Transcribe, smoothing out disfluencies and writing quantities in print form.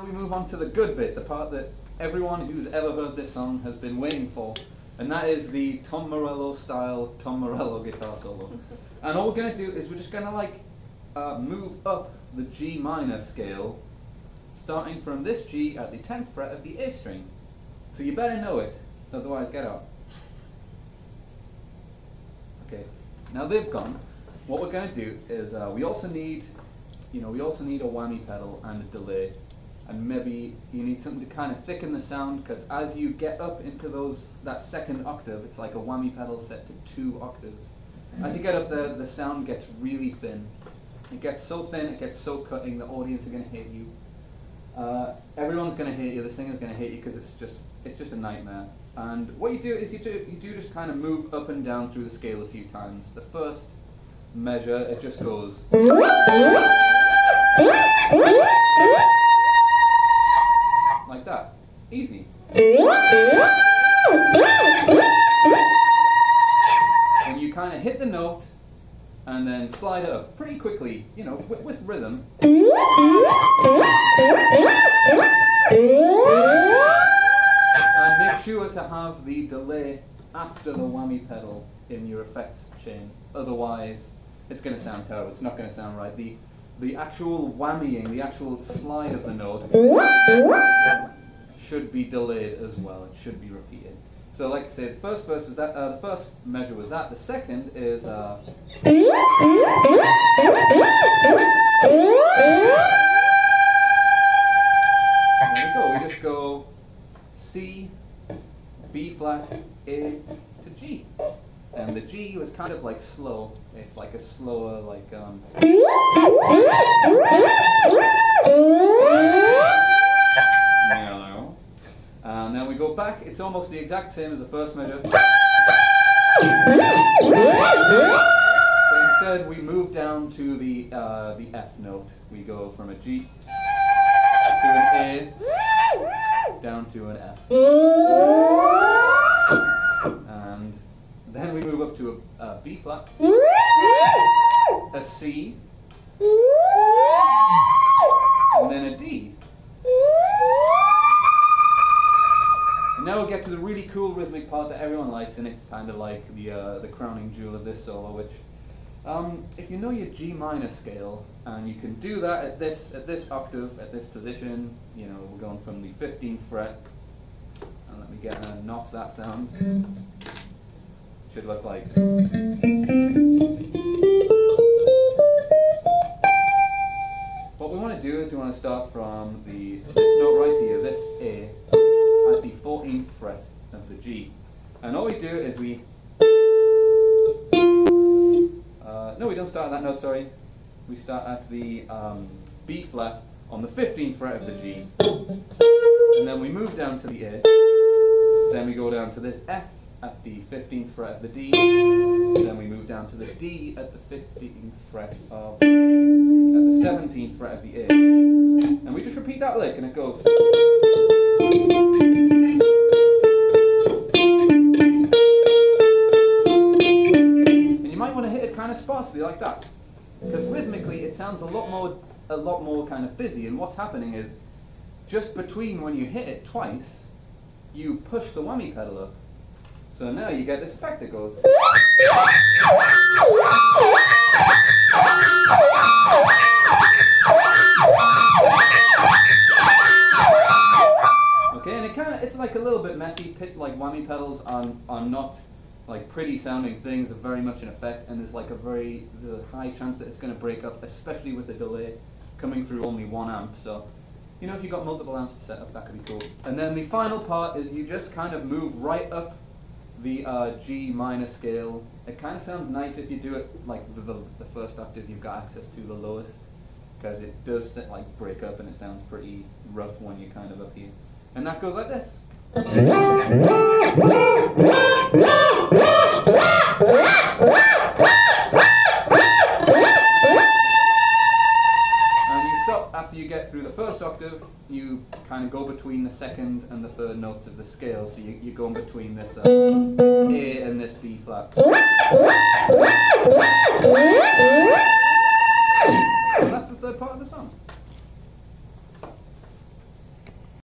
we move on to the good bit, the part that everyone who's ever heard this song has been waiting for, and that is the Tom Morello style Tom Morello guitar solo. And all we're going to do is we're just going to like move up the G minor scale, starting from this G at the 10th fret of the A string. So you better know it, otherwise get out. Okay, now they've gone. What we're going to do is we also need a whammy pedal and a delay, and maybe you need something to kind of thicken the sound, because as you get up into that second octave, it's like a whammy pedal set to 2 octaves. As you get up there, the sound gets really thin. It gets so thin, it gets so cutting, the audience are going to hate you. Everyone's going to hate you, the singer's going to hate you, because it's just a nightmare. And what you do is you do just kind of move up and down through the scale a few times. The first measure, it just goes like that. Easy. And you kind of hit the note and then slide it up pretty quickly, you know, with rhythm. And make sure to have the delay after the whammy pedal in your effects chain. Otherwise, it's going to sound terrible. It's not going to sound right. The actual whammying, the actual slide of the note should be delayed as well. It should be repeated. So, like I said, the first verse was that. The first measure was that. The second is. There we go. We just go C, B flat, A to G. And the G was kind of like slow. It's like a slower, like and then we go back. It's almost the exact same as the first measure. But instead, we move down to the F note. We go from a G to an A, down to an F. And then we move up to a B flat, a C, and then a D. And now we'll get to the really cool rhythmic part that everyone likes, and it's kind of like the crowning jewel of this solo, which, if you know your G minor scale, and you can do that at this octave, at this position, you know, we're going from the 15th fret, and let me get knock that sound. Should look like. What we want to do is we want to start from this note right here, this A, at the 14th fret of the G. And all we do is we... no, we don't start at that note, sorry. We start at the B flat on the 15th fret of the G. And then we move down to the A. Then we go down to this F at the 15th fret of the D. Then we move down to the D at the 15th fret of... at the 17th fret of the A. And we just repeat that lick and it goes... And you might want to hit it kind of sparsely like that. Because rhythmically it sounds a lot more kind of busy, and what's happening is just between when you hit it twice, you push the whammy pedal up. So now you get this effect that goes. Okay, and it's like a little bit messy. Like whammy pedals are not like pretty sounding things, are very much an effect, and there's like the high chance that it's going to break up, especially with the delay coming through only 1 amp. So, you know, if you've got multiple amps to set up, that could be cool. And then the final part is you just kind of move right up the G minor scale. It kind of sounds nice if you do it like the first octave you've got access to, the lowest, because it does like break up and it sounds pretty rough when you're kind of up here. And that goes like this. And you stop after you get through the first octave. You kind of go between the second and the third notes of the scale, so you go in between this A and this B flat. So that's the third part of the song.